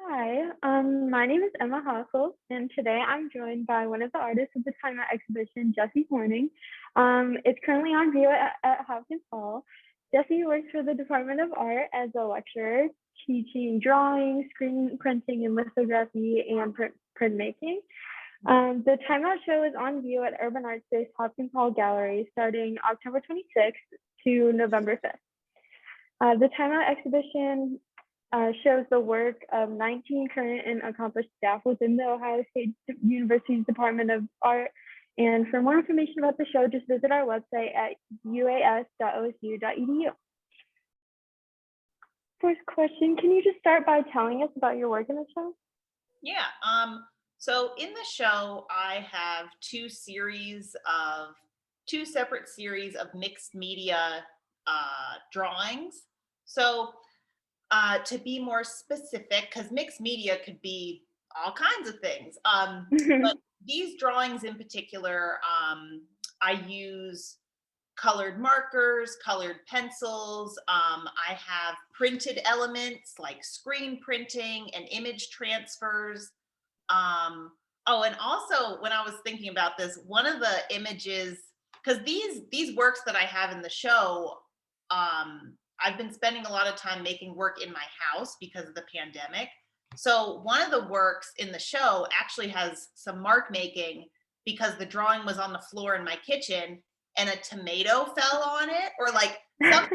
Hi, my name is Emma Hossel, and today I'm joined by one of the artists of the Time Out exhibition, Jesse Horning. It's currently on view at Hopkins Hall. Jesse works for the Department of Art as a lecturer, teaching drawing, screen printing, and lithography and printmaking. The Time Out show is on view at Urban Art Space Hopkins Hall Gallery starting October 26th to November 5th. The Time Out exhibition shows the work of 19 current and accomplished staff within the Ohio State University's Department of Art. And for more information about the show, just visit our website at uas.osu.edu. First question, can you just start by telling us about your work in the show? Yeah. So in the show, I have two separate series of mixed media drawings. So to be more specific, because mixed media could be all kinds of things. But these drawings in particular, I use colored markers, colored pencils. I have printed elements like screen printing and image transfers. Oh, and also when I was thinking about this, one of the images, because these works that I have in the show, I've been spending a lot of time making work in my house because of the pandemic. So one of the works in the show actually has some mark making because the drawing was on the floor in my kitchen and a tomato fell on it, or like somehow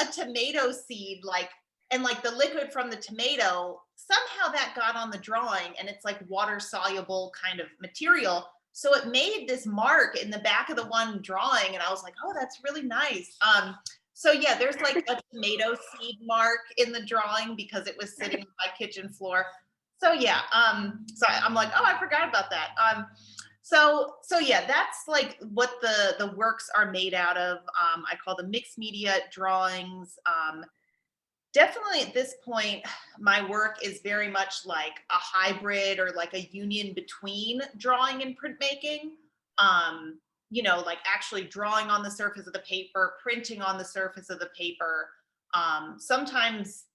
a tomato seed, like, and like the liquid from the tomato, somehow that got on the drawing, and it's like water soluble kind of material. So it made this mark in the back of the one drawing, and I was like, oh, that's really nice. So yeah, there's like a tomato seed mark in the drawing because it was sitting on my kitchen floor. So yeah, so I'm like, oh, I forgot about that. So yeah, that's like what the works are made out of. I call them mixed media drawings. Definitely at this point, my work is very much like a hybrid or like a union between drawing and printmaking. Um, like actually drawing on the surface of the paper, printing on the surface of the paper. Sometimes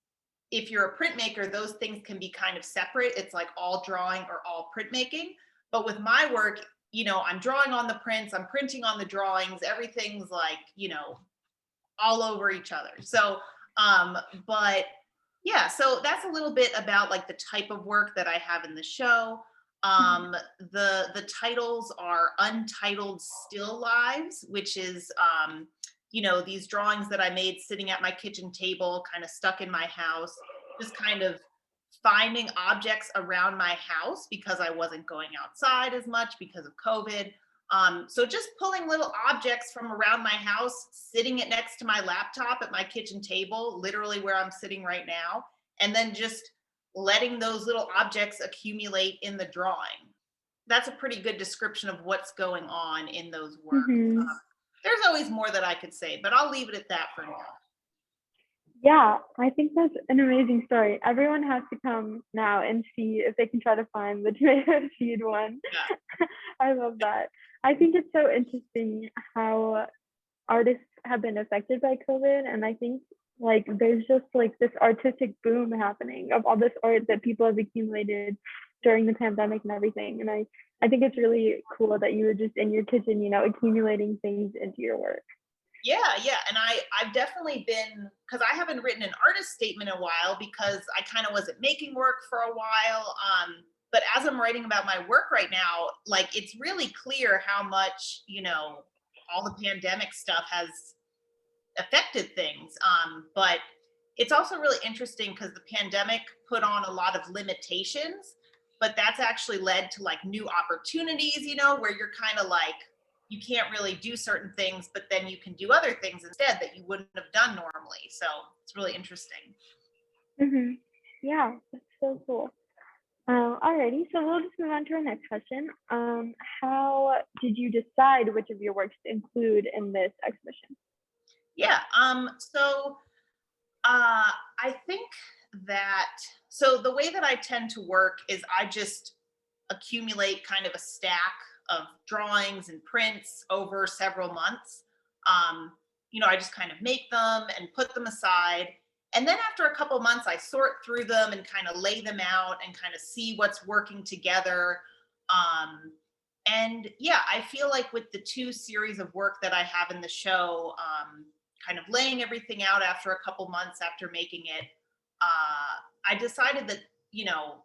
if you're a printmaker, those things can be kind of separate. It's like all drawing or all printmaking. But with my work, I'm drawing on the prints, I'm printing on the drawings, everything's like, all over each other. So, um, but yeah, so that's a little bit about like the type of work that I have in the show. The titles are Untitled Still Lives, which is these drawings that I made sitting at my kitchen table, kind of stuck in my house, just kind of finding objects around my house because I wasn't going outside as much because of COVID. So just pulling little objects from around my house, sitting it next to my laptop at my kitchen table, literally where I'm sitting right now, and then just letting those little objects accumulate in the drawing. That's a pretty good description of what's going on in those works. Mhm. There's always more that I could say, but I'll leave it at that for now. Yeah, I think that's an amazing story. Everyone has to come now and see if they can try to find the tomato seed one. Yeah. I love that. I think it's so interesting how artists have been affected by COVID. And I think like there's just like this artistic boom happening of all this art that people have accumulated during the pandemic and everything. And I think it's really cool that you were just in your kitchen, accumulating things into your work. Yeah, and I've definitely been, because I haven't written an artist statement in a while because I kind of wasn't making work for a while. But as I'm writing about my work right now, like it's really clear how much, all the pandemic stuff has affected things. But it's also really interesting because the pandemic put on a lot of limitations, but that's actually led to like new opportunities, where you're kind of like, you can't really do certain things, but then you can do other things instead that you wouldn't have done normally. So it's really interesting. Hmm. Yeah, that's so cool. Alrighty, so we'll just move on to our next question. How did you decide which of your works to include in this exhibition? Yeah. I think that, so the way that I tend to work is I just accumulate kind of a stack of drawings and prints over several months. I just kind of make them and put them aside. And then after a couple months, I sort through them and kind of lay them out and kind of see what's working together. Um, and yeah, I feel like with the two series of work that I have in the show, kind of laying everything out after a couple months after making it, I decided that, you know,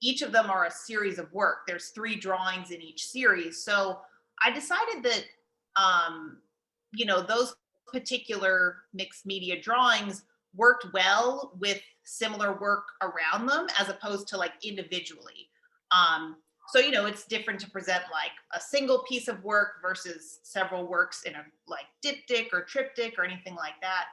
each of them are a series of work. There's three drawings in each series. So I decided that, um, those particular mixed media drawings worked well with similar work around them as opposed to like individually. So, it's different to present like a single piece of work versus several works in a like diptych or triptych or anything like that.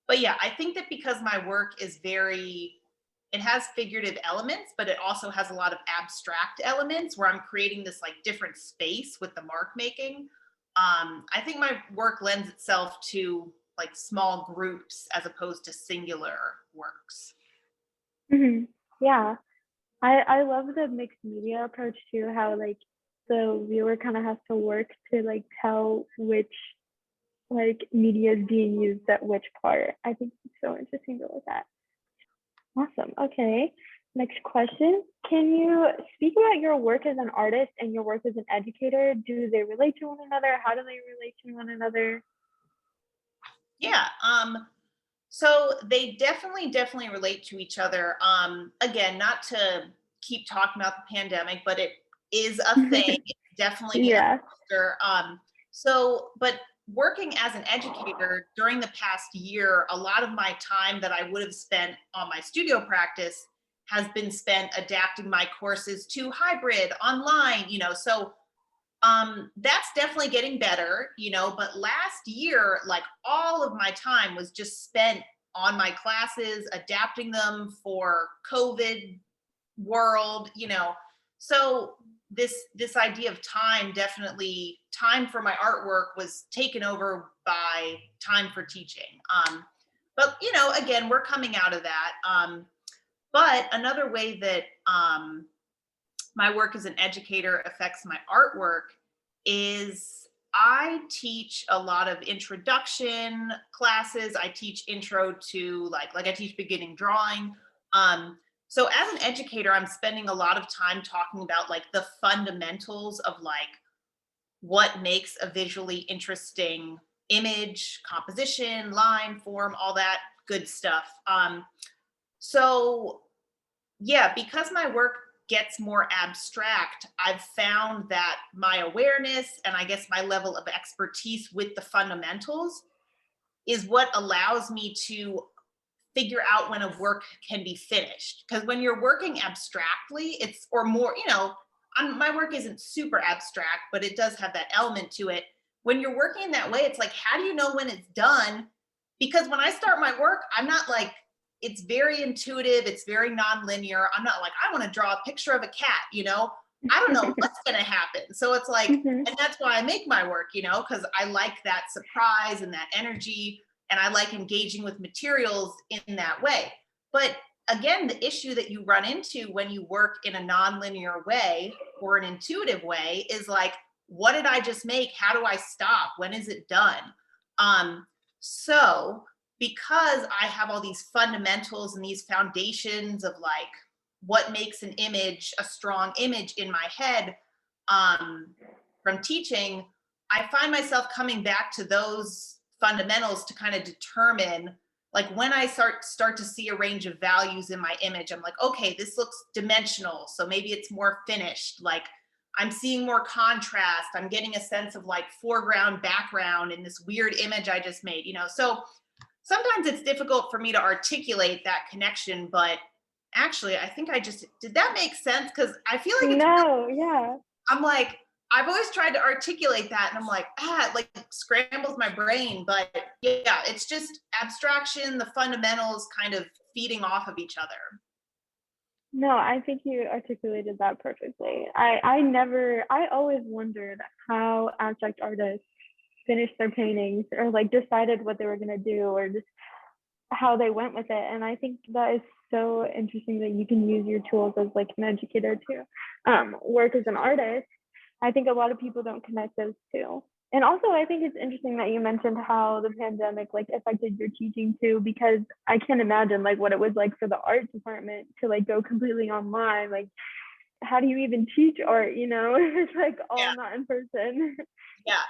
But yeah, I think that because my work is it has figurative elements, but it also has a lot of abstract elements where I'm creating this like different space with the mark making. I think my work lends itself to like small groups as opposed to singular works. Hmm. Yeah, I love the mixed media approach too, how like the viewer kind of has to work to like tell which like media is being used at which part. I think it's so interesting to look at. Awesome. Okay. Next question. Can you speak about your work as an artist and your work as an educator? Do they relate to one another? How do they relate to one another? Yeah. So they definitely relate to each other. Again, not to keep talking about the pandemic, but it is a thing. It's definitely a Yeah. factor. But working as an educator during the past year, a lot of my time that I would have spent on my studio practice has been spent adapting my courses to hybrid online, so that's definitely getting better, but last year, like all of my time was just spent on my classes, adapting them for COVID world, so this idea of time, definitely time for my artwork was taken over by time for teaching. But again, we're coming out of that. But another way that my work as an educator affects my artwork is I teach a lot of introduction classes. I teach intro to like I teach beginning drawing. So as an educator, I'm spending a lot of time talking about like the fundamentals of like what makes a visually interesting image, composition, line, form, all that good stuff. So yeah, because my work gets more abstract, I've found that my awareness and I guess my level of expertise with the fundamentals is what allows me to figure out when a work can be finished. Because when you're working abstractly, it's or more, my work isn't super abstract, but it does have that element to it. When you're working in that way, it's like, how do you know when it's done? Because when I start my work, I'm not like, it's very intuitive, it's very nonlinear. I'm not like, I want to draw a picture of a cat, I don't know what's going to happen. So it's like, Hmm. and that's why I make my work, because I like that surprise and that energy, and I like engaging with materials in that way. But again, the issue that you run into when you work in a nonlinear way or an intuitive way is like, what did I just make? How do I stop? When is it done? So because I have all these fundamentals and these foundations of like what makes an image a strong image in my head, um, from teaching, I find myself coming back to those fundamentals to kind of determine like when I start to see a range of values in my image, I'm like, okay, this looks dimensional, so maybe it's more finished. Like I'm seeing more contrast. I'm getting a sense of like foreground, background in this weird image I just made, So sometimes it's difficult for me to articulate that connection, but actually, I think I just did that make sense? Because I feel like No, yeah. I'm like, I've always tried to articulate that and I'm like, it like scrambles my brain. But yeah, it's just abstraction, the fundamentals kind of feeding off of each other. No, I think you articulated that perfectly. I always wondered how abstract artists finished their paintings or like decided what they were going to do or just how they went with it. And I think that is so interesting that you can use your tools as like an educator to work as an artist. I think a lot of people don't connect those two. And also, I think it's interesting that you mentioned how the pandemic like affected your teaching too, because I can't imagine like what it was like for the art department to like go completely online. Like, how do you even teach art? You know, it's like all Yeah, not in person. yeah.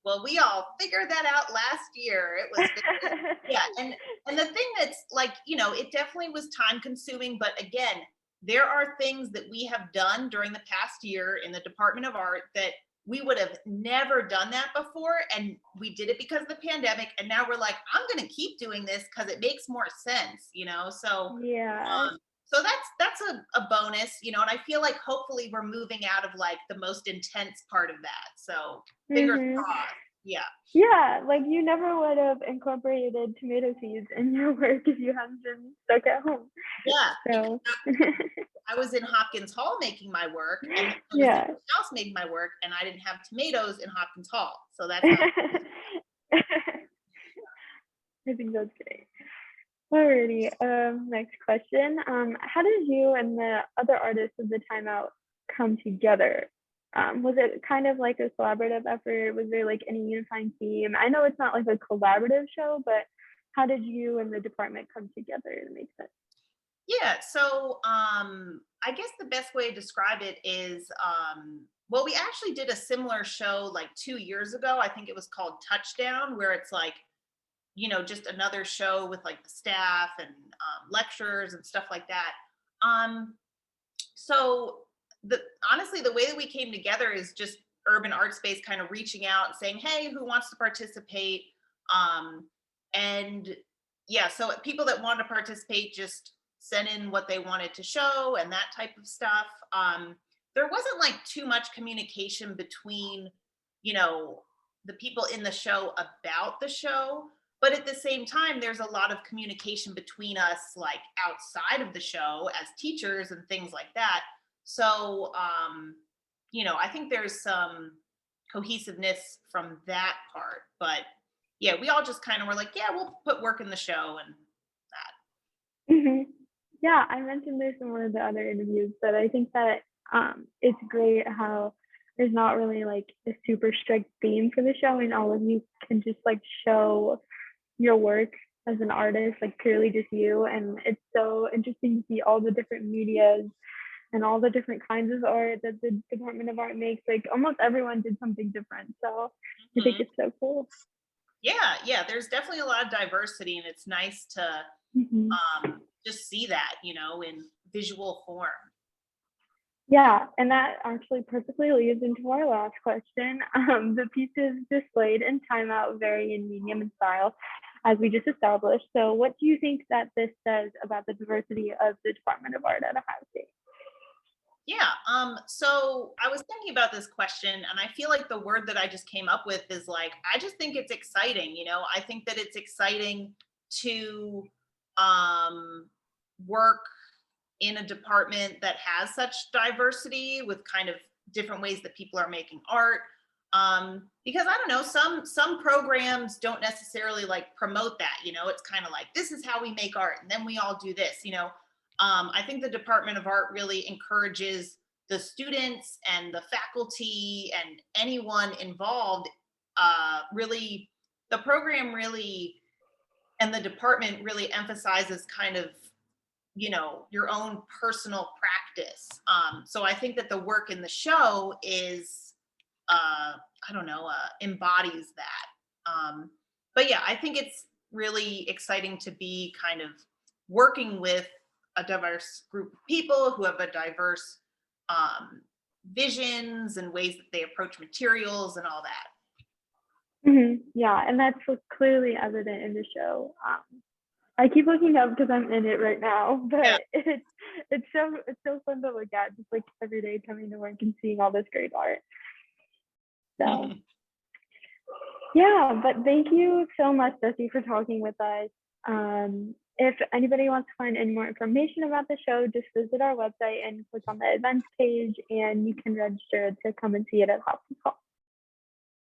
Well, we all figured that out last year. It was very, yeah, and the thing that's like, it definitely was time consuming, but again, there are things that we have done during the past year in the Department of Art that we would have never done that before, and we did it because of the pandemic, and now we're like, I'm going to keep doing this because it makes more sense. Yeah. So that's a bonus, and I feel like hopefully we're moving out of like the most intense part of that. So fingers Hmm. crossed. Yeah. Yeah, like you never would have incorporated tomato seeds in your work if you hadn't been stuck at home. Yeah. Because So, I was in Hopkins Hall making my work, and then I was in yeah. my house making my work, and I didn't have tomatoes in Hopkins Hall. So that's how. I think that's great. Alrighty, next question. How did you and the other artists of the timeout come together? Was it kind of like a collaborative effort? Was there like any unifying theme? I know it's not like a collaborative show, but how did you and the department come together to make sense? Yeah. So I guess the best way to describe it is well, we actually did a similar show like 2 years ago. I think it was called Touchdown, where it's like, just another show with like the staff and lectures and stuff like that. Um, so the honestly, the way that we came together is just Urban Art Space kind of reaching out and saying, "Hey, who wants to participate?" Um, and yeah, so people that wanted to participate just sent in what they wanted to show and that type of stuff. There wasn't like too much communication between, you know, the people in the show about the show, but at the same time there's a lot of communication between us like outside of the show as teachers and things like that. So I think there's some cohesiveness from that part, but yeah, we all just kind of were like, yeah, we'll put work in the show and that. Hmm. Yeah, I mentioned this in one of the other interviews, but I think that it's great how there's not really like a super strict theme for the show, and all of you can just like show your work as an artist, like purely just you. And it's so interesting to see all the different medias and all the different kinds of art that the Department of Art makes. Like almost everyone did something different. So I think Mhm. it's so cool. Yeah, yeah, there's definitely a lot of diversity, and it's nice to Hmm. just see that, in visual form. Yeah, and that actually perfectly leads into our last question. The pieces displayed in timeout vary in medium and style, as we just established. So, what do you think that this says about the diversity of the Department of Art at Ohio State? Yeah. So I was thinking about this question, and I feel like the word that I just came up with is like, I just think it's exciting. I think that it's exciting to um, work in a department that has such diversity with kind of different ways that people are making art. Because I don't know, some programs don't necessarily like promote that. It's kind of like, this is how we make art, and then we all do this. I think the Department of Art really encourages the students and the faculty and anyone involved. Really, the program really and the department really emphasizes kind of your own personal practice. So I think that the work in the show is I don't know, embodies that. But yeah, I think it's really exciting to be kind of working with a diverse group of people who have a diverse um, visions and ways that they approach materials and all that. Yeah, and that's what's clearly evident in the show. I keep looking up because I'm in it right now, Yeah. but it's so fun to look at, just like every day coming to work and seeing all this great art. So yeah, but thank you so much, Jesse, for talking with us. If anybody wants to find any more information about the show, just visit our website and click on the events page, and you can register to come and see it at Hopkins Hall.